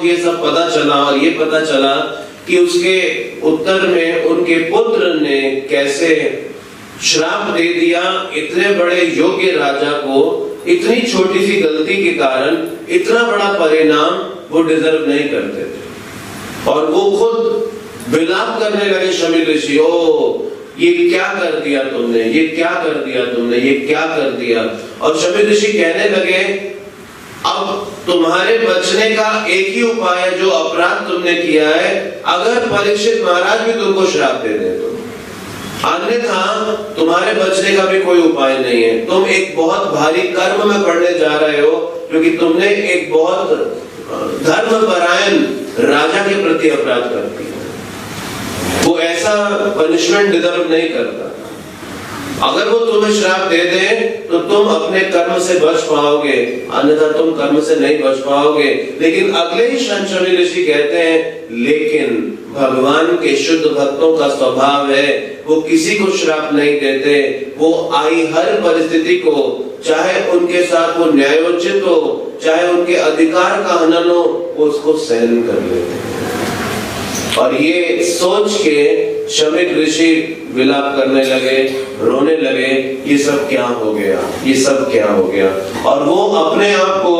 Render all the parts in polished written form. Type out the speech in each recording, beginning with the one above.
ये सब पता चला और ये पता चला कि उसके उत्तर में उनके पुत्र ने कैसे श्राप दे दिया इतने बड़े योग्य राजा को, इतनी छोटी सी गलती के कारण इतना बड़ा परिणाम वो डिजर्व नहीं करते थे। और वो खुद विलाप करने लगे शमी ऋषि, ओ ये क्या कर दिया तुमने, ये क्या कर दिया तुमने, ये क्या कर दिया। और शमी ऋषि कहने लगे अब तुम्हारे बचने का एक ही उपाय है, जो अपराध तुमने किया है, अगर परीक्षित महाराज भी तुमको श्राप दे दे तो, अन्यथा तुम्हारे बचने का भी कोई उपाय नहीं है। तुम एक बहुत भारी कर्म में पड़ने जा रहे हो, क्योंकि तुमने एक बहुत धर्मपरायण राजा के प्रति अपराध कर दिया। वो ऐसा पनिशमेंट डिजर्व नहीं करता। अगर वो तुम्हें श्राप दे दे तो तुम अपने कर्म से बच पाओगे, अन्यथा तुम कर्म से नहीं बच पाओगे। लेकिन अगले ही क्षण शमी ऋषि कहते हैं, लेकिन भगवान के शुद्ध भक्तों का स्वभाव है वो किसी को श्राप नहीं देते। वो आई हर परिस्थिति को, चाहे उनके साथ वो न्यायोचित हो, चाहे उनके अधिकार का हनन हो, वो उसको सहन कर लेते हैं। और ये सोच के शमी ऋषि विलाप करने लगे, रोने लगे, ये सब क्या हो गया, ये सब क्या हो गया। और वो अपने आप को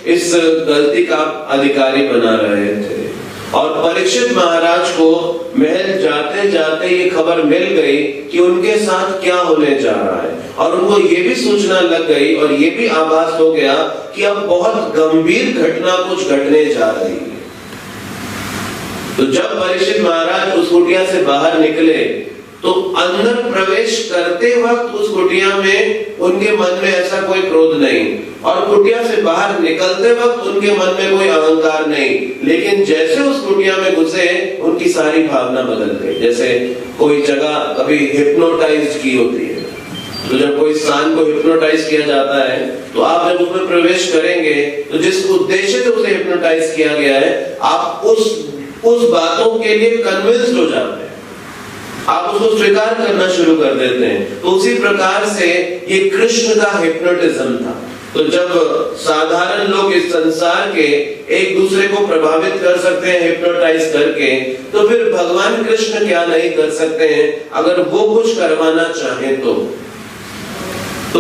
इस गलती का अधिकारी बना रहे थे। और परीक्षित महाराज को महल जाते जाते ये खबर मिल गई कि उनके साथ क्या होने जा रहा है, और उनको ये भी सूचना लग गई और ये भी आभास हो गया कि अब बहुत गंभीर घटना कुछ घटने जा रही है। तो जब परीक्षित महाराज उस कुटिया से बाहर निकले तो अंदर प्रवेश करते वक्त उस कुटिया में उनके मन में ऐसा कोई क्रोध नहीं, और कुटिया से बाहर निकलते वक्त उनके मन में कोई अहंकार नहीं। लेकिन जैसे उस कुटिया में घुसे उनकी सारी भावना बदल गई। जैसे कोई जगह कभी हिप्नोटाइज की होती है, तो जब कोई स्थान को हिप्नोटाइज किया जाता है तो आप जब उसमें प्रवेश करेंगे तो जिस उद्देश्य से उसे हिप्नोटाइज किया गया है, आप उस बातों के लिए कन्विंस्ड हो जाते हैं, आप उसको स्वीकार करना शुरू कर देते हैं। तो उसी प्रकार से ये कृष्ण का हिप्नोटिज्म था। तो जब साधारण लोग इस संसार के एक दूसरे को प्रभावित कर सकते हैं हिप्नोटाइज करके, तो फिर भगवान कृष्ण क्या नहीं कर सकते हैं अगर वो कुछ करवाना चाहें तो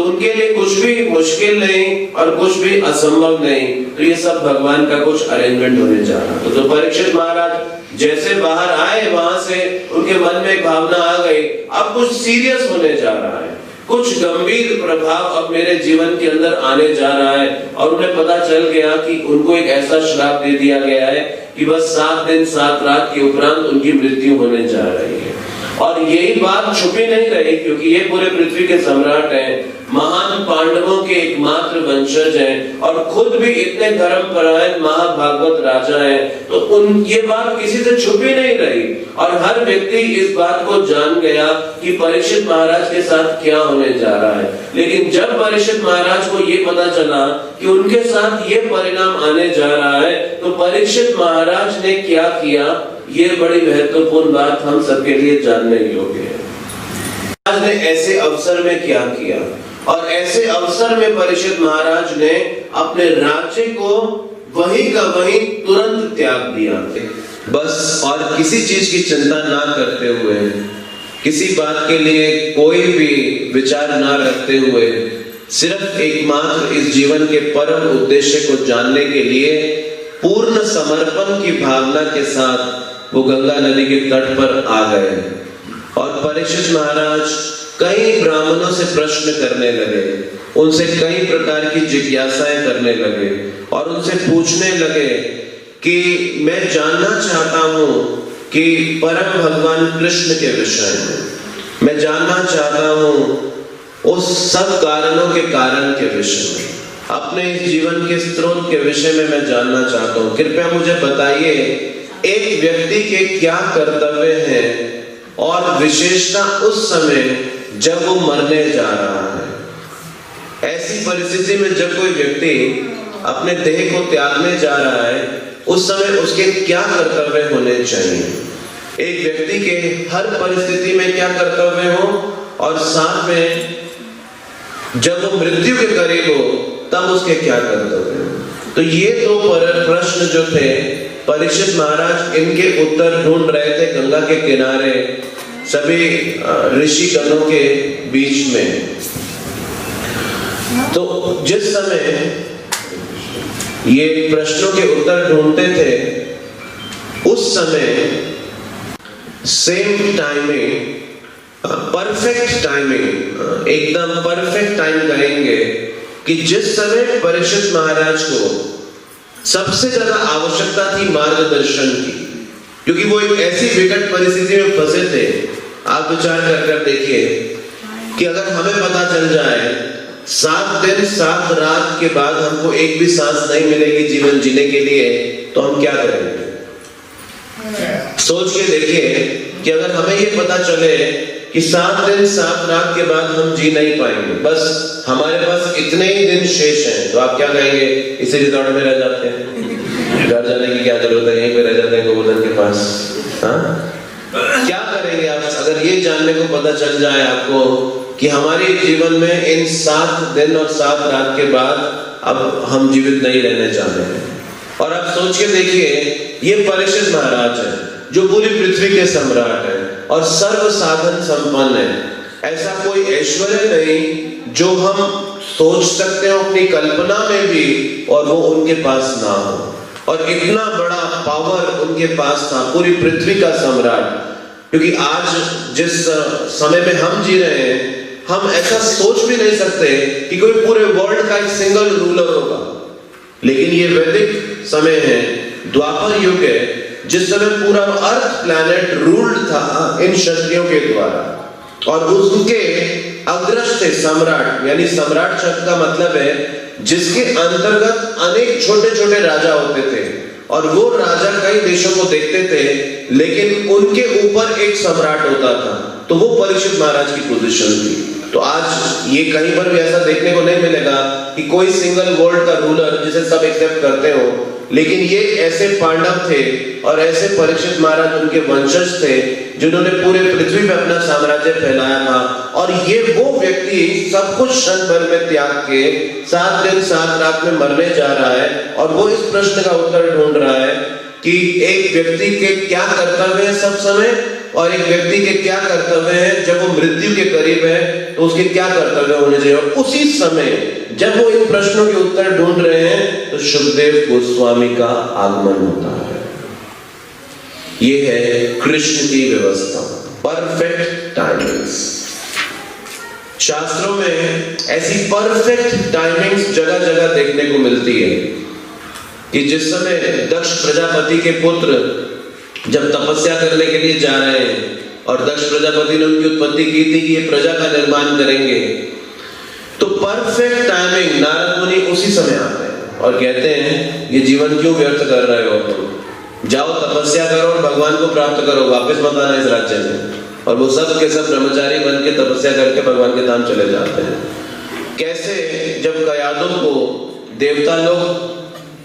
उनके लिए कुछ भी मुश्किल नहीं और कुछ भी असंभव नहीं। तो ये सब भगवान का कुछ अरेंजमेंट होने जा रहा। तो परीक्षित महाराज जैसे बाहर आए, वहां से उनके मन में एक भावना आ गई, अब कुछ सीरियस होने जा रहा है, कुछ गंभीर प्रभाव अब मेरे जीवन के अंदर आने जा रहा है। और उन्हें पता चल गया कि उनको एक ऐसा श्राप दे दिया गया है कि बस 7 दिन 7 रात के उपरांत उनकी मृत्यु होने जा रही है। और यही बात छुपी नहीं रही, क्योंकि ये पूरे पृथ्वी के सम्राट हैं, महान पांडवों के एकमात्र वंशज हैं, और खुद भी इतने धर्मपरायण महाभागवत राजा हैं। तो ये बात किसी से छुपी नहीं रही, और हर व्यक्ति इस बात को जान गया कि परीक्षित महाराज के साथ क्या होने जा रहा है। लेकिन जब परीक्षित महाराज को ये पता चला कि उनके साथ ये परिणाम आने जा रहा है, तो परीक्षित महाराज ने क्या किया, ये बड़ी महत्वपूर्ण बात हम सबके लिए जानने योग्य है। महाराज ने ऐसे अवसर में क्या किया, और ऐसे अवसर में परीक्षित महाराज ने अपने राज्य को वहीं का वहीं तुरंत त्याग दिया, बस। और किसी चीज की चिंता ना करते हुए, किसी बात के लिए कोई भी विचार ना रखते हुए, सिर्फ एकमात्र इस जीवन के परम उद्देश्य को जानने के लिए पूर्ण समर्पण की भावना के साथ वो गंगा नदी के तट पर आ गए। और परीक्षित महाराज कई ब्राह्मणों से प्रश्न करने लगे, उनसे कई प्रकार की जिज्ञासाएं करने लगे, और उनसे पूछने लगे कि मैं जानना चाहता हूं कि परम भगवान कृष्ण के विषय में, मैं जानना चाहता हूं उस सब कारणों के कारण के विषय में, अपने इस जीवन के स्रोत के विषय में मैं जानना चाहता हूं। कृपया मुझे बताइए एक व्यक्ति के क्या कर्तव्य हैं, और विशेषता उस समय जब वो मरने जा रहा है। ऐसी परिस्थिति में जब कोई व्यक्ति अपने देह को त्यागने जा रहा है, उस समय उसके क्या कर्तव्य होने चाहिए। एक व्यक्ति के हर परिस्थिति में क्या कर्तव्य हो, और साथ में जब वो मृत्यु के करीब हो तब उसके क्या कर्तव्य हो। तो ये दो प्रश्न जो थे, परीक्षित महाराज इनके उत्तर ढूंढ रहे थे गंगा के किनारे सभी ऋषि गणों के बीच में। तो जिस समय ये प्रश्नों के उत्तर ढूंढते थे, उस समय सेम टाइमिंग, परफेक्ट टाइमिंग, एकदम परफेक्ट टाइम कहेंगे कि जिस समय परीक्षित महाराज को सबसे ज्यादा आवश्यकता थी मार्गदर्शन की, क्योंकि वो एक ऐसी विकट परिस्थिति में फंसे थे। आप विचार कर देखिए कि अगर हमें पता चल जाए 7 दिन 7 रात के बाद हमको एक भी सांस नहीं मिलेगी जीवन जीने के लिए, तो हम क्या करेंगे? सोच के देखिए कि अगर हमें ये पता चले कि 7 दिन 7 रात के बाद हम जी नहीं पाएंगे, बस हमारे पास इतने ही दिन शेष हैं, तो आप क्या कहेंगे? इसी रिजॉर्ट में रह जाते हैं, घर जाने की क्या जरूरत है, यहीं पे रह जाते हैं गोवर्धन के पास। हाँ, क्या करेंगे आप अगर ये जानने को पता चल जाए आपको कि हमारे जीवन में इन 7 दिन और 7 रात के बाद अब हम जीवित नहीं रहने जा रहे हैं? और आप सोच के देखिए, ये परीक्षित महाराज है जो पूरी पृथ्वी के सम्राट है और सर्व साधन संपन्न है। ऐसा कोई ऐश्वर्य नहीं जो हम सोच सकते हो अपनी कल्पना में भी और वो उनके पास ना हो, और इतना बड़ा पावर उनके पास था, पूरी पृथ्वी का सम्राट। क्योंकि आज जिस समय में हम जी रहे हैं, हम ऐसा सोच भी नहीं सकते कि कोई पूरे वर्ल्ड का एक सिंगल रूलर होगा। लेकिन ये वैदिक समय है, द्वापर युग है, जिस समय पूरा अर्थ प्लैनेट रूल्ड था इन क्षत्रियों के द्वारा, और उसके अग्रज थे सम्राट। यानी सम्राट शब्द का मतलब है जिसके अंतर्गत अनेक छोटे छोटे राजा होते थे, और वो राजा कई देशों को देखते थे, लेकिन उनके ऊपर एक सम्राट होता था। तो वो परीक्षित महाराज की पोजीशन थी। तो आज ये कहीं पर भी ऐसा देखने को नहीं मिलेगा कि कोई सिंगल वर्ल्ड का रूलर जिसे सब एक्सेप्ट करते हो, लेकिन ये ऐसे पांडव थे और ऐसे परीक्षित महाराज उनके वंशज थे जिन्होंने पूरे पृथ्वी पे अपना साम्राज्य फैलाया था। और ये वो व्यक्ति सब कुछ क्षण भर में त्याग के 7 दिन 7 रात में मरने जा रहा है, और वो इस प्रश्न का उत्तर ढूंढ रहा है कि एक व्यक्ति के क्या कर्तव्य है सब समय, और एक व्यक्ति के क्या कर्तव्य है जब वो मृत्यु के करीब है, तो उसके क्या कर्तव्य होने चाहिए। और उसी समय जब वो इन प्रश्नों के उत्तर ढूंढ रहे हैं, तो शुकदेव गोस्वामी का आगमन होता है। ये है कृष्ण की व्यवस्था, परफेक्ट टाइमिंग्स। शास्त्रों में ऐसी परफेक्ट टाइमिंग्स जगह जगह देखने को मिलती है कि जिस समय दक्ष प्रजापति के पुत्र जब तपस्या करने के लिए जा रहे हैं, और दक्ष प्रजापति ने उनकी उत्पत्ति की थी कि ये प्रजा का निर्माण करेंगे, तो परफेक्ट टाइमिंग नारद मुनि उसी समय आते हैं और कहते हैं ये जीवन क्यों व्यर्थ कर रहे हो तुम, जाओ तपस्या करो और भगवान को प्राप्त करो, वापस मत आना इस राज्य में। और वो सब के सब ब्रह्मचारी बन के तपस्या करके भगवान के धाम चले जाते हैं। कैसे जब कयादों को देवता लोग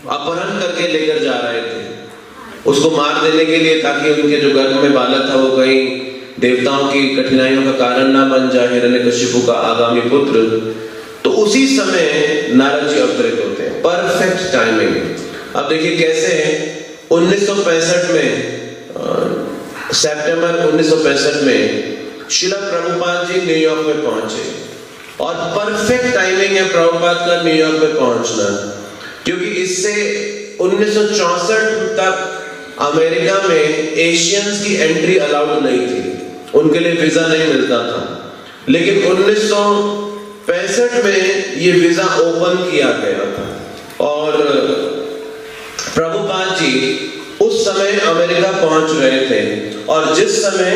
अपहरण करके लेकर जा रहे थे उसको मार देने के लिए, ताकि उनके जो गर्भ में बालक था वो कहीं देवताओं की कठिनाइयों का कारण ना बन जाए, हिरण्यकशिपु का आगामी पुत्र, तो उसी समय नारद जी अवतरित होते हैं। Perfect timing. अब देखिए कैसे 1965 में सितंबर 1965 में श्रील प्रभुपाद जी न्यूयॉर्क में पहुंचे, और परफेक्ट टाइमिंग है प्रभुपाद का न्यूयॉर्क में पहुंचना, क्योंकि इससे 1964 तक अमेरिका में एशियंस की एंट्री अलाउड नहीं थी, उनके लिए वीजा नहीं मिलता था। लेकिन 1965 में ये वीजा ओपन किया गया था, और प्रभुपाद जी उस समय अमेरिका पहुंच रहे थे, और जिस समय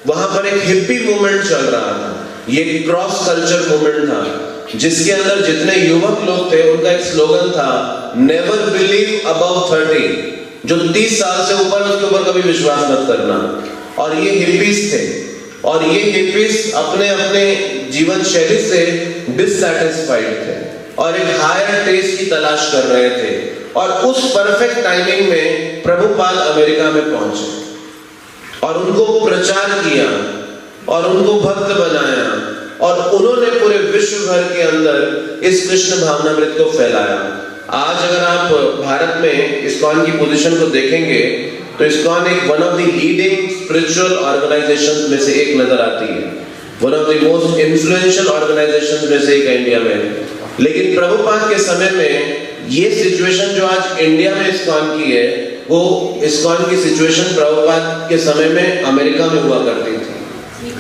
वहां पर एक हिप्पी मूवमेंट चल रहा था, ये क्रॉस कल्चर मूवमेंट था, जिसके अंदर जितने युवक लोग थे उनका एक स्लोगन था, नेवर बिलीव अबव 30, जो 30 साल से ऊपर उसके ऊपर कभी विश्वास मत करना। और ये हिप्पीज थे, और ये हिप्पीज अपने अपने जीवन शैली से डिससैटिस्फाइड थे और एक हायर टेस्ट की तलाश कर रहे थे। और उस परफेक्ट टाइमिंग में प्रभुपाद अमेरिका में पहुंचे और उनको प्रचार किया और उनको भक्त बनाया, और उन्होंने पूरे विश्व भर के अंदर इस कृष्ण भावनामृत को फैलाया। आज अगर आप भारत में इस्कॉन की पोजीशन को देखेंगे तो इस्कॉन एक one of the leading spiritual organisations में से एक नजर आती है, one of the most influential organisations में से एक इंडिया में। लेकिन प्रभुपाद के समय में ये सिचुएशन जो आज इंडिया में इस्कॉन की है, वो इस्कॉन की सिचुएशन प्रभुपाद के समय में अमेरिका में हुआ करती थी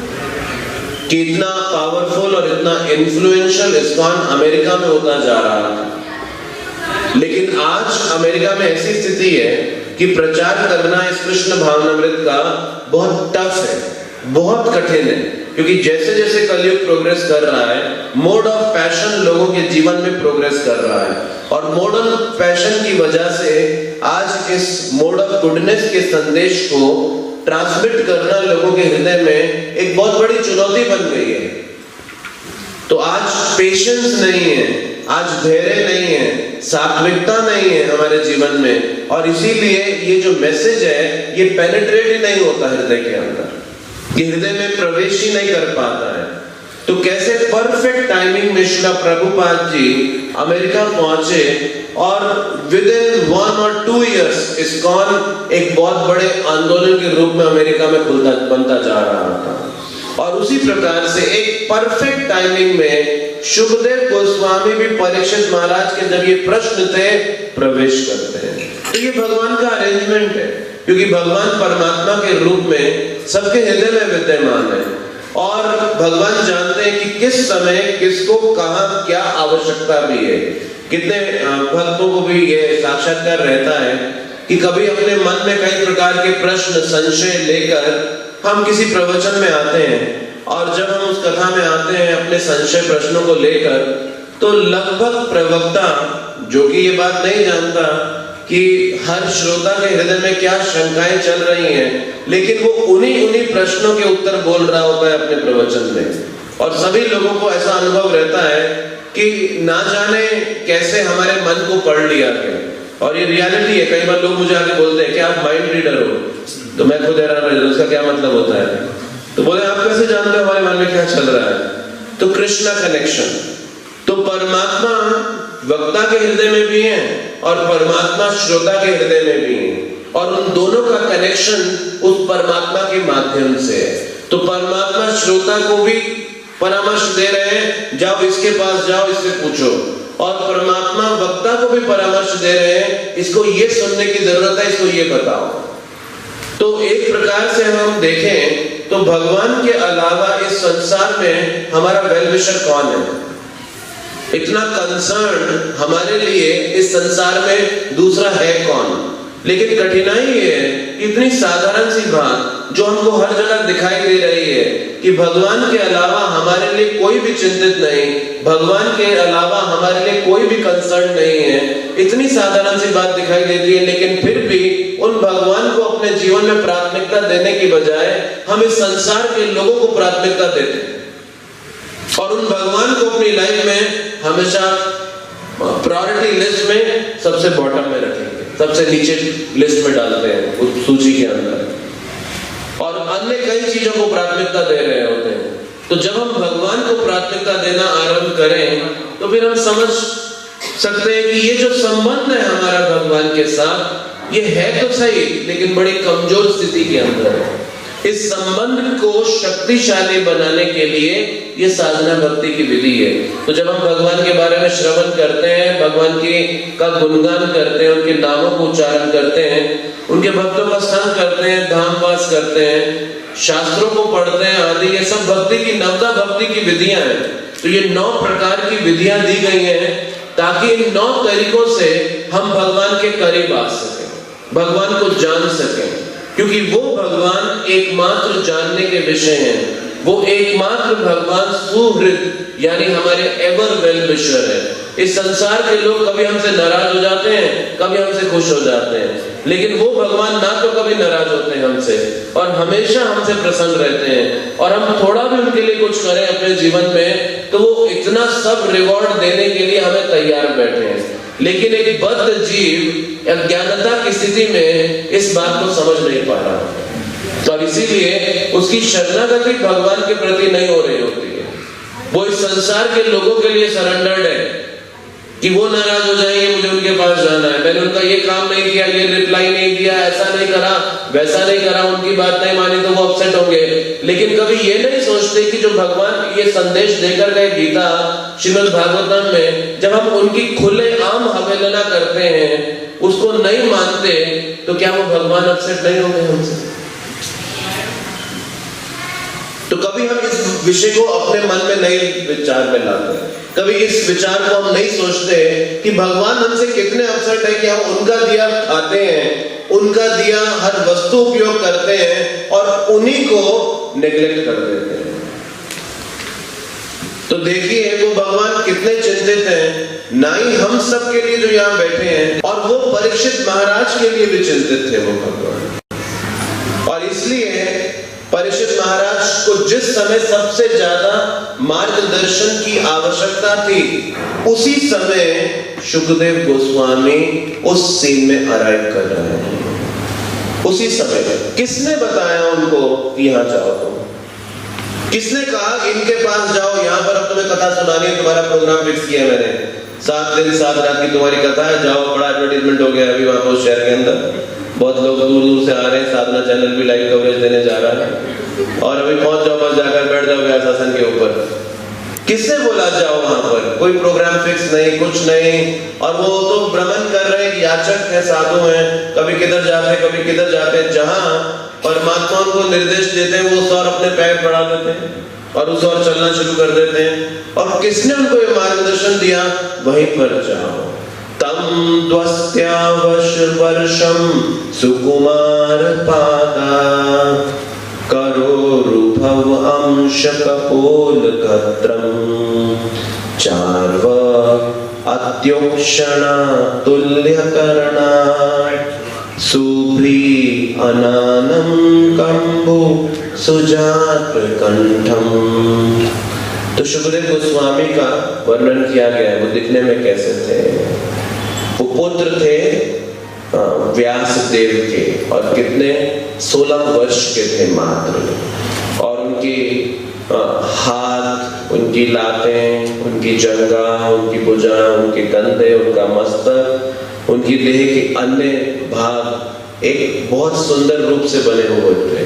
कि इतना पावरफुल और इतना इन्फ्लुएंशियल इस्कॉन अमेरिका में होता जा रहा था। लेकिन आज अमेरिका में ऐसी स्थिति है कि प्रचार करना इस कृष्ण भावनामृत का बहुत टफ है, बहुत कठिन है, क्योंकि जैसे जैसे कलयुग प्रोग्रेस कर रहा है, मोड ऑफ पैशन लोगों के जीवन में प्रोग्रेस कर रहा है, और मॉडर्न पैशन की वजह से आज इस मोड ऑफ गुडनेस के संदेश को ट्रांसमिट करना लोगों के हृदय में एक बहुत बड़ी चुनौती बन गई है। तो आज पेशेंस नहीं है, आज धैर्य नहीं है, सात्विकता नहीं है हमारे जीवन में, और इसीलिए ये जो मैसेज है ये पेनिट्रेट ही नहीं होता हृदय के अंदर, ये हृदय में प्रवेश ही नहीं कर पाता है। तो कैसे परफेक्ट टाइमिंग में श्रील प्रभुपाद जी अमेरिका पहुंचे और with in 1 or 2 years ISKCON एक बहुत बड़े आंदोलन के रूप में अमेरिका में बनता जा रहा था। और उसी प्रकार से एक परफेक्ट टाइमिंग में शुभदेव गोस्वामी भी परीक्षित महाराज के जब ये प्रश्न थे प्रवेश करते हैं। तो ये भगवान का अरेंजमेंट है, क्योंकि भगवान परमात्मा के रूप में सबके हृदय में विद्यमान है, और भगवान जानते हैं कि किस समय किसको कहां क्या आवश्यकता भी है। कितने भक्तों को भी ये साक्षात्कार रहता है कि कभी अपने मन में कई प्रकार के प्रश्न संशय लेकर हम किसी प्रवचन में आते हैं, और जब हम उस कथा में आते हैं अपने संशय प्रश्नों को लेकर, तो लगभग प्रवक्ता जो कि ये बात नहीं जानता कि हर श्रोता के हृदय में क्या शंकाएं चल रही हैं, लेकिन वो उन्हीं प्रश्नों के उत्तर बोल रहा होता है अपने प्रवचन में। और सभी लोगों को ऐसा अनुभव रहता है कि ना जाने कैसे हमारे मन को पढ़ लिया गया, और ये रियलिटी है। कई बार लोग मुझे आके बोलते हैं कि आप माइंड रीडर हो, तो मैं खुद हैरान रह जाता हूं, उसका क्या मतलब होता है? तो बोले आप कैसे जानते हो हमारे मन में क्या चल रहा है? तो कृष्णा कनेक्शन, तो परमात्मा वक्ता के हृदय में भी है और परमात्मा श्रोता के हृदय में भी है, और उन दोनों का कनेक्शन उस परमात्मा के माध्यम से है। तो परमात्मा श्रोता को भी परामर्श दे रहे हैं, जाओ इसके पास जाओ, इससे पूछो, और परमात्मा वक्ता को भी परामर्श दे रहे हैं, इसको ये सुनने की जरूरत है, इसको ये बताओ। तो एक प्रकार से हम देखें तो भगवान के अलावा इस संसार में हमारा वेल विशर कौन है? इतना कंसर्न हमारे लिए इस संसार में दूसरा है कौन? लेकिन कठिनाई ये है, इतनी साधारण सी बात जो हमको हर जगह दिखाई दे रही है कि भगवान के अलावा हमारे लिए कोई भी चिंतित नहीं, भगवान के अलावा हमारे लिए कोई भी कंसर्न नहीं है। इतनी साधारण सी बात दिखाई देती है, लेकिन फिर भी उन भगवान को अपने जीवन में प्राथमिकता देने की बजाय हम इस संसार के लोगों को प्राथमिकता देते हैं, और उन भगवान को अपनी लाइफ में हमेशा प्रायोरिटी लिस्ट में सबसे बॉटम में रखेंगे, सबसे नीचे लिस्ट में डालते हैं उस सूची के अंदर, और अन्य कई चीजों को प्राथमिकता दे रहे होते हैं। तो जब हम भगवान को प्राथमिकता देना आरंभ करें तो फिर हम समझ सकते हैं कि ये जो संबंध है हमारा भगवान के साथ, ये है तो सही लेकिन बड़ी कमजोर स्थिति के अंदर है। इस संबंध को शक्तिशाली बनाने के लिए ये साधना भक्ति की विधि है। तो जब हम भगवान के बारे में श्रवण करते हैं, भगवान की का गुणगान करते हैं, उनके नामों को उच्चारण करते हैं, उनके भक्तों का संग करते हैं, धामवास करते हैं, शास्त्रों को पढ़ते हैं आदि, ये सब भक्ति की नवदा भक्ति की विधियां हैं। तो ये 9 प्रकार की विधियां दी गई हैं ताकि इन 9 तरीकों से हम भगवान के करीब आ सकें, भगवान को जान सकें, क्योंकि वो भगवान एकमात्र जानने के विषय हैं। वो एकमात्र भगवान सुहृद यानी हमारे एवर वेल विशर है। इस संसार के लोग कभी हमसे नाराज हो जाते हैं, कभी हमसे खुश हो जाते हैं, लेकिन वो भगवान ना तो कभी नाराज होते हैं हमसे और हमेशा हमसे प्रसन्न रहते हैं। और हम थोड़ा भी उनके लिए कुछ करें अपने जीवन में तो वो इतना सब रिवॉर्ड देने के लिए हमें तैयार बैठे हैं। लेकिन एक बद्ध जीव अज्ञानता की स्थिति में इस बात को समझ नहीं पा रहा, तो इसीलिए उसकी शरणागति भगवान के प्रति नहीं हो रही होती है। वो इस संसार के लोगों के लिए सरेंडर्ड है, कि वो नाराज हो जाएंगे, मुझे उनके पास जाना है, मैंने उनका ये काम नहीं किया, ये रिप्लाई नहीं दिया, ऐसा नहीं करा, वैसा नहीं करा, उनकी बात नहीं मानी तो वो अपसेट होंगे। लेकिन कभी ये नहीं सोचते कि जो भगवान ये संदेश देकर गए गीता श्रीमद् भागवतम में, जब हम उनकी खुलेआम अवहेलना करते हैं, उसको नहीं मानते, तो क्या वो भगवान अपसेट नहीं होंगे हमसे? तो कभी हम इस विषय को अपने मन में नए विचार में लाते हैं, कभी इस विचार को हम नहीं सोचते कि भगवान हमसे कितने अपसेट है कि हम उनका दिया खाते हैं, उनका दिया हर वस्तु उपयोग करते हैं और उन्हीं को नेग्लेक्ट कर देते हैं। तो देखिए वो भगवान कितने चिंतित हैं, ना ही हम सब के लिए जो यहाँ बैठे हैं, और वो परीक्षित महाराज के लिए भी चिंतित थे वो भगवान। और इसलिए परीक्षित महाराज को जिस समय सबसे ज्यादा मार्गदर्शन की आवश्यकता थी, उसी समय शुकदेव गोस्वामी उस सीन में अराइव कर रहे हैं। उसी समय किसने बताया उनको कि यहाँ जाओ तुम? किसने कहा इनके पास जाओ, यहाँ पर अब तुम्हें कथा सुनानी है, तुम्हारा प्रोग्राम फिक्स किया है मैंने, 7 दिन 7 रात की तुम्हारी कथा है, जाओ। बड़ा एडवर्टाइजमेंट हो गया अभी वहां पर शहर के अंदर, बहुत लोग दूर दूर से आ रहे हैं, साधना चैनल भी लाइव कवरेज देने जा रहा है, और अभी पहुंच जाओ, बस जाकर बैठ जाओ व्यासासन के ऊपर। किसने बोला जाओ वहां पर? कोई प्रोग्राम फिक्स नहीं, कुछ नहीं, और वो तो भ्रमण कर रहे हैं, याचक है, साधु हैं, कभी किधर जाते हैं, कभी किधर जाते हैं। जहां परमात्मा उनको निर्देश देते हैं, वो उस और अपने पैर बढ़ा देते हैं और उस और चलना शुरू कर देते हैं। और किसने उनको ये मार्गदर्शन दिया? वहीं पर जाओ। तम द्वस्त्यावश वर्षम सुकुमार पादा करोरुभव अंश कपोल गत्रम चार्व अत्योक्षणा तुल्यकरणा सुभ्री अनानम कंबु सुजात कंठम। तो शुकदेव गोस्वामी का वर्णन किया गया है, वो दिखने में कैसे थे। वो पुत्र थे व्यास देव के, और कितने 16 वर्ष के थे मात्र, और उनकी हाथ, उनकी लातें, उनकी जंघा, उनकी भुजा, उनके कंधे, उनका मस्तक, उनकी देह के अन्य भाग एक बहुत सुंदर रूप से बने हुए थे।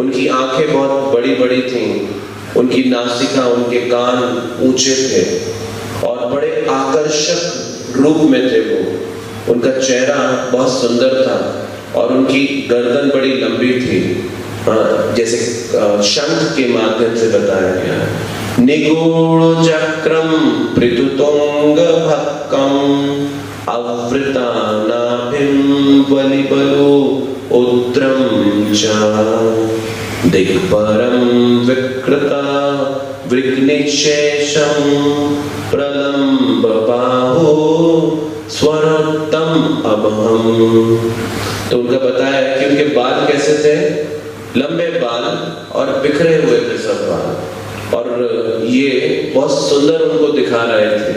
उनकी आंखें बहुत बड़ी बड़ी थीं, उनकी नासिका, उनके कान ऊंचे थे और बड़े आकर्षक रूप में थे वो। उनका चेहरा बहुत सुंदर था और उनकी गर्दन बड़ी लंबी थी, जैसे शंख के माध्यम से बताया गया है। निगूढ़ चक्रम पृथुतुंग भक्कम आवृता नाभिम बलिबलो उद्रम च दिग्भरम विकृता वृक्निशेषम प्रलम्ब बाहो स्वरतम अभम। तो उनका बताया कि उनके बाल कैसे थे, लंबे बाल और बिखरे हुए थे सब बाल, और ये बहुत सुंदर उनको दिखा रहे थे।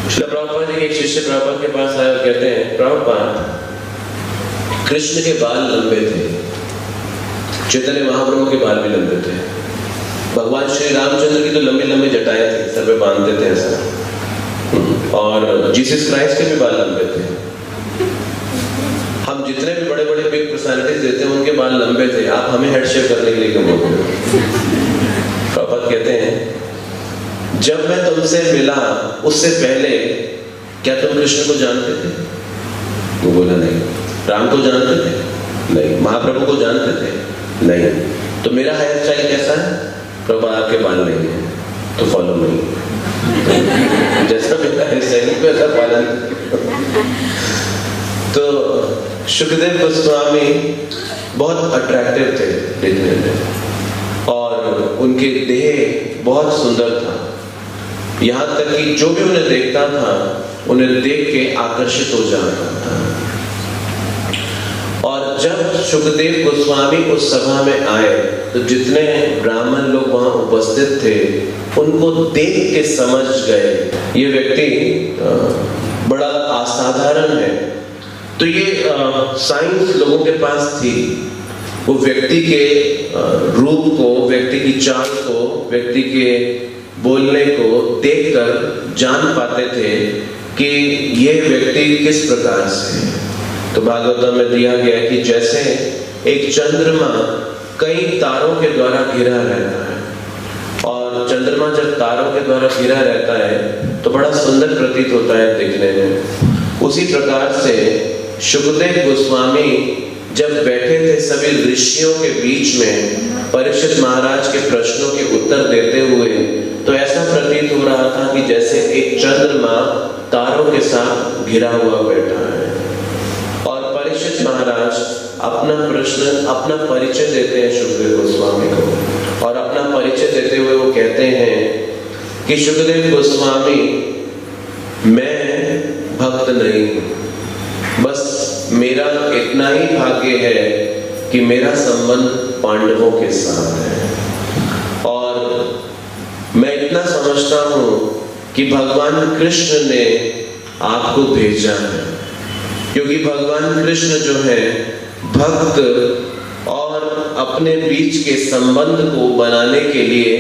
श्रील प्रभुपाद जी के एक शिष्य प्रभुपाद के पास आए और कहते हैं, प्रभुपाद कृष्ण के बाल लंबे थे, चैतन्य महाप्रभु के बाल भी लंबे थे, भगवान श्री रामचंद्र की तो लंबी लंबी जटाएं थी, सर पे बांधते थे ऐसा, और जीसस क्राइस्ट के भी बाल लंबे थे। हम जितने भी बड़े बड़े बिग पर्सनालिटीज देते हैं उनके बाल लंबे थे, आप हमें हेड शेव करने के लिए क्यों बोलते हो? प्रभुपाद कहते हैं, जब मैं तुमसे मिला उससे पहले क्या तुम कृष्ण को जानते थे? वो बोला नहीं। राम को जानते थे? नहीं। महाप्रभु को जानते थे? नहीं। तो मेरा हेयर स्टाइल कैसा है? प्रभुपाद आपके बाल नहीं है तो फॉलो नहीं, जैसा मेरा हेयर स्टाइल वैसा पालन। तो शुकदेव गोस्वामी बहुत अट्रैक्टिव थे दिखने में, और उनके देह बहुत सुंदर था, यहाँ तक कि जो भी उन्हें देखता था उन्हें देख के आकर्षित हो जाता था। और जब शुकदेव गोस्वामी उस सभा में आए तो जितने ब्राह्मण लोग वहां उपस्थित थे उनको देख के समझ गए ये व्यक्ति बड़ा असाधारण है। तो ये साइंस लोगों के पास थी, वो व्यक्ति के रूप को, व्यक्ति की चाल को, व्यक्ति के बोलने को देखकर जान पाते थे कि यह व्यक्ति किस प्रकार से है। तो भागवतम में दिया गया कि जैसे एक चंद्रमा कई तारों के द्वारा घिरा रहता है, और चंद्रमा जब तारों के द्वारा घिरा रहता है तो बड़ा सुंदर प्रतीत होता है देखने में। उसी प्रकार से शुकदेव गोस्वामी जब बैठे थे सभी ऋषियों के बीच में परीक्षित महाराज के प्रश्नों के उत्तर देते हुए, तो ऐसा प्रतीत हो रहा था कि जैसे एक चंद्रमा तारों के साथ घिरा हुआ बैठा है। और परीक्षित महाराज अपना प्रश्न, अपना परिचय देते हैं शुकदेव गोस्वामी को, और अपना परिचय देते हुए वो कहते हैं कि शुकदेव गोस्वामी, मैं भक्त नहीं हूं, बस मेरा इतना ही भाग्य है कि मेरा संबंध पांडवों के साथ है, और मैं इतना समझता हूं कि भगवान कृष्ण ने आपको भेजा है, क्योंकि भगवान कृष्ण जो है भक्त और अपने बीच के संबंध को बनाने के लिए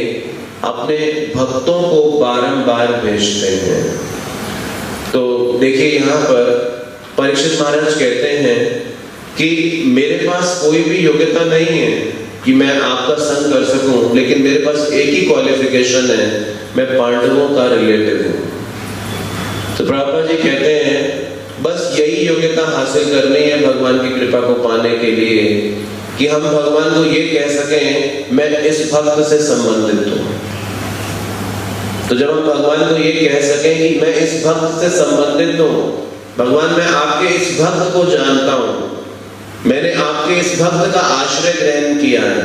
अपने भक्तों को बारंबार भेजते हैं। तो देखिए यहाँ पर परीक्षित महाराज कहते हैं कि मेरे पास कोई भी योग्यता नहीं है कि मैं आपका संग कर सकूं, लेकिन मेरे पास एक ही क्वालिफिकेशन है, मैं पांडवों का रिलेटिव हूं। तो प्रभुपाद जी कहते हैं बस यही योग्यता हासिल करनी है भगवान की कृपा को पाने के लिए कि हम भगवान को ये कह सकें मैं इस भक्त से संबंधित हूं। तो जब हम भगवान को ये कह सकें कि मैं इस भक्त से संबंधित हूं, भगवान मैं आपके इस भक्त को जानता हूं, मैंने आपके इस भक्त का आश्रय ग्रहण किया है,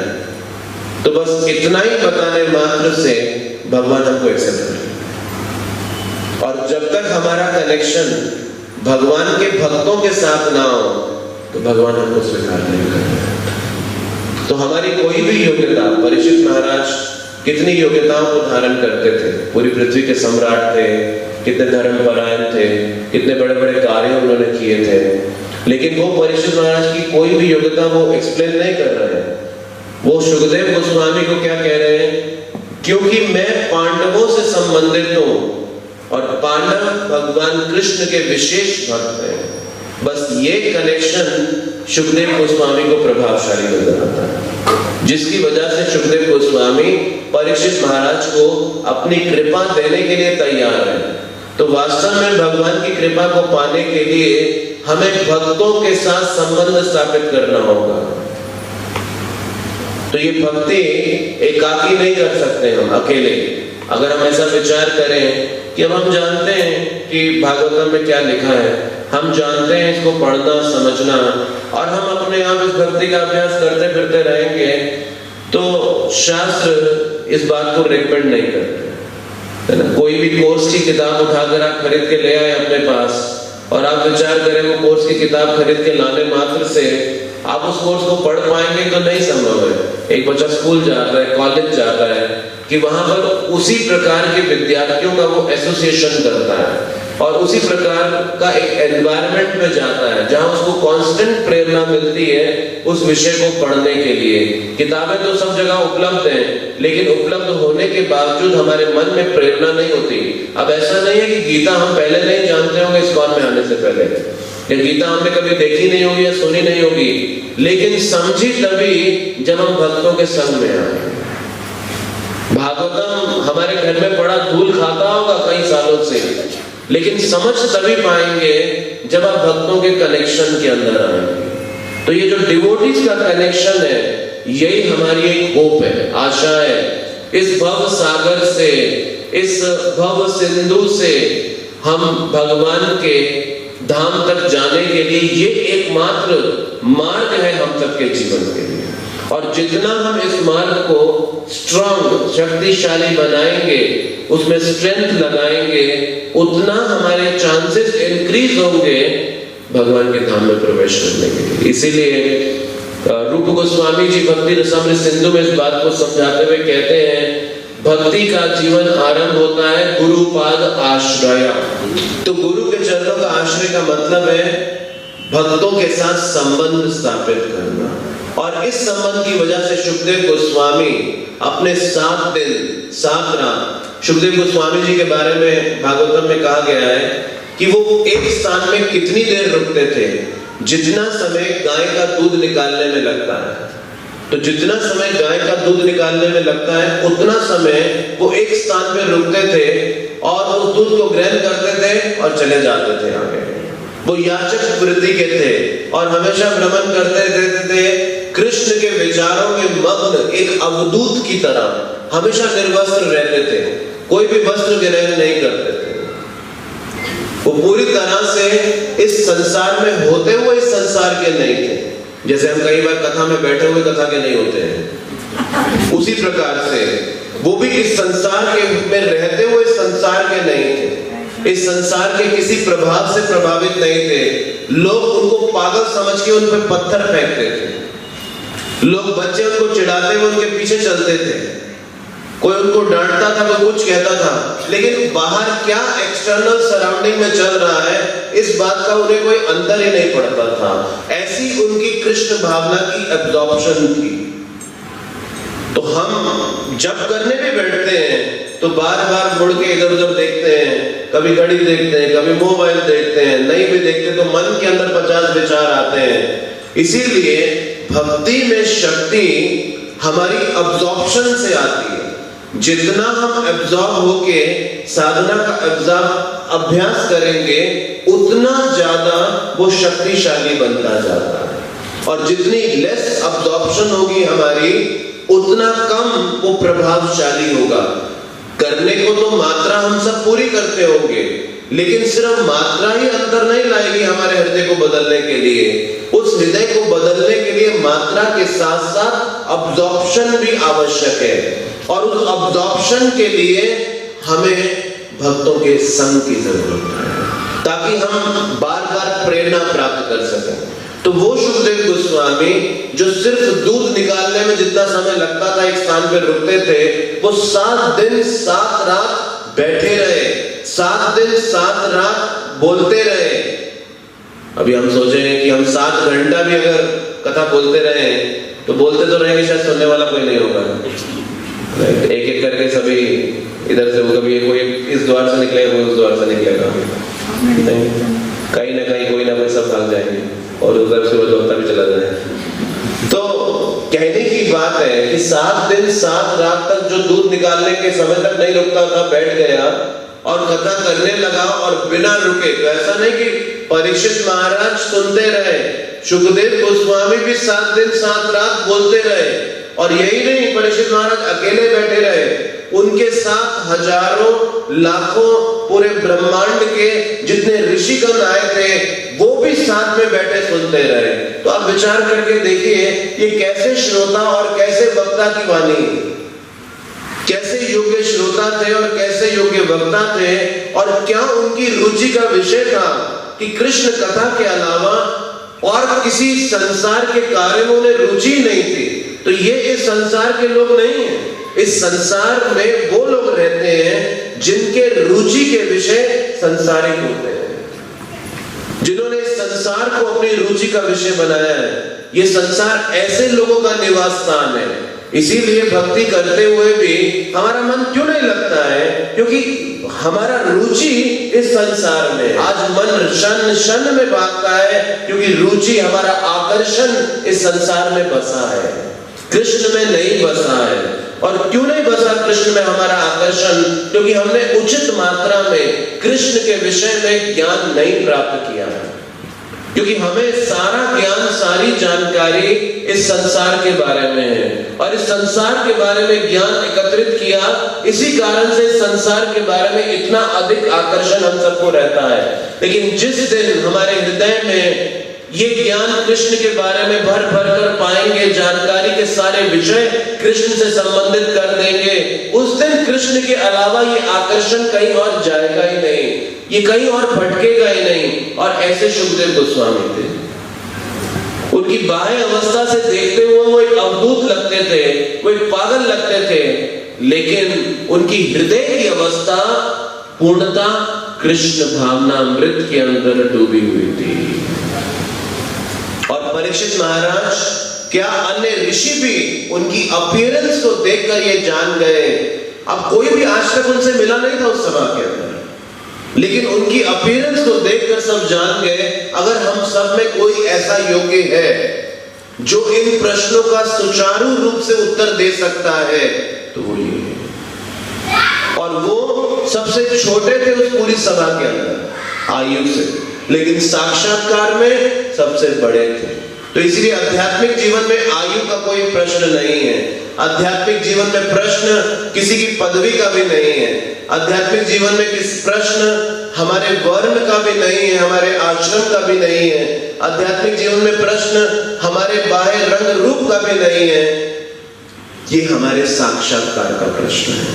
तो बस इतना ही बताने मात्र से भगवान हमको एक्सेप्ट करें। और जब तक हमारा कनेक्शन भगवान के भक्तों के साथ ना हो तो भगवान हमको स्वीकार नहीं करते। तो हमारी कोई भी योग्यता, परीक्षित महाराज कितनी योग्यताओं को धारण करते थे, पूरी पृथ्वी के सम्राट थे, कितने धर्मपरायण थे, कितने बड़े बड़े कार्य उन्होंने किए थे, लेकिन वो परीक्षित महाराज की कोई भी योग्यता वो एक्सप्लेन नहीं कर रहे हैं। वो शुकदेव गोस्वामी को क्या कह रहे हैं, क्योंकि मैं पांडवों से संबंधित हूं और पांडव भगवान कृष्ण के विशेष भक्त हैं। बस ये कनेक्शन शुकदेव गोस्वामी को प्रभावशाली नजर आता है, जिसकी वजह से शुकदेव गोस्वामी परीक्षित महाराज को अपनी कृपा देने के लिए तैयार है। तो वास्तव में भगवान की कृपा को पाने के लिए हमें भक्तों के साथ संबंध स्थापित करना होगा। तो ये भक्ति एकाकी नहीं कर सकते हम अकेले। अगर हम ऐसा विचार करें कि हम जानते हैं कि भागवतम में क्या लिखा है, हम जानते हैं इसको पढ़ना समझना, और हम अपने आप इस भक्ति का अभ्यास करते फिरते रहेंगे, तो शास्त्र इस बात को रिकमेंड नहीं करते, है ना। कोई भी कोर्स की किताब उठाकर आप खरीद के ले आए अपने पास, और आप विचार करें वो कोर्स की किताब खरीद के लाने मात्र से आप उस कोर्स को पढ़ पाएंगे तो नहीं संभव है। एक बच्चा स्कूल जाता है, कॉलेज जाता है, कि वहां पर उसी प्रकार के विद्यार्थियों का वो एसोसिएशन करता है और उसी प्रकार का एक एनवायरनमेंट में जाता है जहां उसको कांस्टेंट प्रेरणा मिलती है उस विषय को पढ़ने के लिए। किताबें तो सब जगह उपलब्ध हैं, लेकिन उपलब्ध होने के बावजूद हमारे मन में प्रेरणा नहीं होती। अब ऐसा नहीं है कि गीता हम पहले नहीं जानते होंगे इस्कॉन में आने से पहले, या गीता हमने कभी देखी नहीं होगी या सुनी नहीं होगी, लेकिन समझी तभी जब हम भक्तों के संग में आए। भागवतम हमारे घर में बड़ा धूल खाता होगा कई सालों से, लेकिन समझ तभी पाएंगे जब आप भक्तों के कनेक्शन के अंदर आएंगे। तो ये जो डिवोटीज का कनेक्शन है, यही हमारी एक होप है, आशा है। इस भव सागर से, इस भव सिंधु से हम भगवान के धाम तक जाने के लिए ये एकमात्र मार्ग है हम सबके जीवन के लिए। और जितना हम इस मार्ग को स्ट्रॉन्ग, शक्तिशाली बनाएंगे, उसमें स्ट्रेंथ लगाएंगे, उतना हमारे चांसेस इंक्रीज होंगे भगवान के धाम में प्रवेश करने के लिए। इसीलिए रूप गोस्वामी जी भक्ति रसामृत सिंधु में इस बात को समझाते हुए कहते हैं, भक्ति का जीवन आरंभ होता है गुरुपाद आश्रय। तो गुरु के चरणों का आश्रय का मतलब है भक्तों के साथ संबंध स्थापित करना। और इस संबंध की वजह से शुकदेव गोस्वामी अपने 7 दिन 7 रात सुखदेव गोस्वामी जी के बारे में भागवतम में कहा गया है कि वो एक स्थान में कितनी देर रुकते थे, जितना समय गाय का दूध निकालने में लगता है। तो जितना समय गाय का दूध निकालने में लगता है उतना समय वो एक स्थान पे रुकते थे और उस दूध को ग्रहण करते थे और चले जाते थे आगे। वो याचक वृत्ति के थे और हमेशा भ्रमण करते रहते थे, कृष्ण के विचारों में मग्न एक अवधूत की तरह हमेशा निर्वस्त्र रहते थे, कोई भी वस्त्र ग्रहण नहीं करते थे। वो पूरी तरह से इस संसार में होते हुए इस संसार के नहीं थे। जैसे हम कई बार कथा में बैठे हुए कथा के नहीं होते हैं, उसी प्रकार से वो भी इस संसार के में रहते हुए इस संसार के नहीं थे, इस संसार के किसी प्रभाव से प्रभावित नहीं थे। लोग उनको पागल समझ के उन पर पत्थर फेंकते थे, लोग बच्चे उनको चिढ़ाते हुए उनके पीछे चलते थे, कोई उनको डांटता था, कोई कुछ कहता था, लेकिन बाहर क्या एक्सटर्नल सराउंडिंग में चल रहा है इस बात का उन्हें कोई अंतर ही नहीं पड़ता था। ऐसी उनकी कृष्ण भावना की एब्जॉर्प्शन थी। तो हम जब करने भी बैठते हैं तो बार बार मुड़ के इधर उधर देखते हैं, कभी घड़ी देखते हैं, कभी मोबाइल देखते हैं, नहीं भी देखते तो मन के अंदर 50 विचार आते हैं। इसीलिए भक्ति में शक्ति हमारी अब्जॉर्प्शन से आती है। जितना हम एब्जॉर्ब होके साधना का अभ्यास करेंगे उतना ज्यादा वो शक्तिशाली बनता जाता है, और जितनी लेस अब्जॉर्प्शन होगी हमारी उतना कम वो प्रभावशाली होगा। करने को तो मात्रा हम सब पूरी करते होंगे, लेकिन सिर्फ मात्रा ही अंतर नहीं लाएगी हमारे हृदय को बदलने के लिए। उस हृदय को बदलने के लिए मात्रा के साथ साथ अब्जॉर्प्शन भी आवश्यक है, और उस अब्जॉर्प्शन के लिए हमें भक्तों के संग की जरूरत है, ताकि हम बार बार प्रेरणा प्राप्त कर सकें। तो वो सुखदेव गोस्वामी जो सिर्फ दूध निकालने में जितना समय लगता था एक स्थान पर रुकते थे, वो 7 दिन 7 रात बैठे रहे, 7 दिन 7 रात बोलते रहे। अभी हम सोचे कि हम 7 घंटा भी अगर कथा बोलते रहे तो बोलते तो रहेंगे, शायद सुनने वाला कोई नहीं होगा। एक एक करके सभी इधर से वो कभी कोई इस द्वार से निकलेगा, कोई उस द्वार से निकलेगा, कहीं ना कहीं कोई ना कोई सब भाग जाएंगे और उधर से वो लौटता भी चला जाए। तो कहने की बात है कि 7 दिन 7 रात तक जो दूध निकालने के समय तक नहीं रुकता था, बैठ गया और कथा करने लगा और बिना रुके। तो ऐसा नहीं कि परीक्षित महाराज सुनते रहे, सुखदेव गोस्वामी भी 7 दिन 7 रात बोलते रहे। और यही नहीं, परीक्षित महाराज अकेले बैठे रहे, उनके साथ हजारों लाखों पूरे ब्रह्मांड के जितने ऋषिगण आए थे वो भी साथ में बैठे सुनते रहे। तो आप विचार करके देखिए ये कैसे श्रोता और कैसे वक्ता की वाणी, कैसे योग्य श्रोता थे और कैसे योग्य वक्ता थे, और क्या उनकी रुचि का विषय था कि कृष्ण कथा के अलावा और किसी संसार के कार्य में उन्हें रुचि नहीं थी। तो ये इस संसार के लोग नहीं हैं, इस संसार में वो लोग रहते हैं जिनके रुचि के विषय संसारिक होते हैं, जिन्होंने इस संसार को अपनी रुचि का विषय बनाया है। ये संसार ऐसे लोगों का निवास स्थान है। इसीलिए भक्ति करते हुए भी हमारा मन क्यों नहीं लगता है, क्योंकि हमारा रुचि इस संसार में। आज मन शन शन में भागता है क्योंकि रुचि, हमारा आकर्षण इस संसार में बसा है, कृष्ण में नहीं बसा है। और क्यों नहीं बसा कृष्ण में हमारा आकर्षण? क्योंकि हमने उचित मात्रा में कृष्ण के विषय में ज्ञान नहीं प्राप्त किया है। क्योंकि हमें सारा ज्ञान, सारी जानकारी इस संसार के बारे में है, और इस संसार के बारे में ज्ञान एकत्रित किया, इसी कारण से संसार के बारे में इतना अधिक आकर्षण हम सबको रहता है। लेकिन जिस दिन हमारे हृदय में ये ज्ञान कृष्ण के बारे में भर भर कर पाएंगे, जानकारी के सारे विषय कृष्ण से संबंधित कर देंगे, उस दिन कृष्ण के अलावा ये आकर्षण कहीं और जाएगा ही नहीं, ये कहीं और भटकेगा ही नहीं। और ऐसे सुखदेव गोस्वामी थे। उनकी बाह्य अवस्था से देखते हुए वो एक अवधूत लगते थे, वो एक पागल लगते थे, लेकिन उनकी हृदय की अवस्था पूर्णता कृष्ण भावना अमृत के अंदर डूबी हुई थी। और परीक्षित महाराज, क्या अन्य ऋषि भी उनकी अपीयरेंस को देखकर ये जान गए अब कोई भी आज तक उनसे मिला नहीं था उस सभा के अंदर, लेकिन उनकी अपीयरेंस को देखकर सब जान गए अगर हम सब में कोई ऐसा योग्य है जो इन प्रश्नों का सुचारू रूप से उत्तर दे सकता है तो वो ये है। और वो सबसे छोटे थे उस पूरी सभा के अंदर आयु से, लेकिन साक्षात्कार में सबसे बड़े थे। तो इसलिए आध्यात्मिक जीवन में आयु का कोई प्रश्न नहीं है, आध्यात्मिक जीवन में प्रश्न किसी की पदवी का भी नहीं है, आध्यात्मिक जीवन में किसी प्रश्न हमारे वर्ण का भी नहीं है, हमारे आश्रम का भी नहीं है, आध्यात्मिक जीवन में प्रश्न हमारे बाह्य रंग रूप का भी नहीं है, ये हमारे साक्षात्कार का प्रश्न है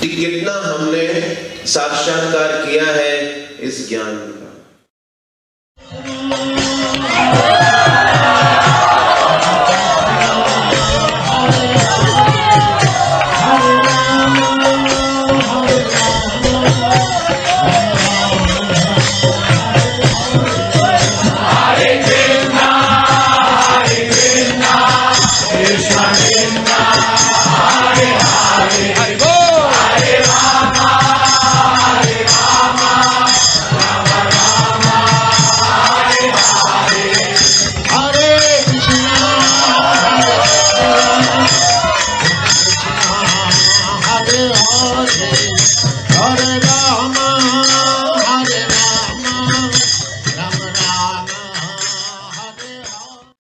कि कितना हमने साक्षात्कार किया है इस ज्ञान का। Hare Rama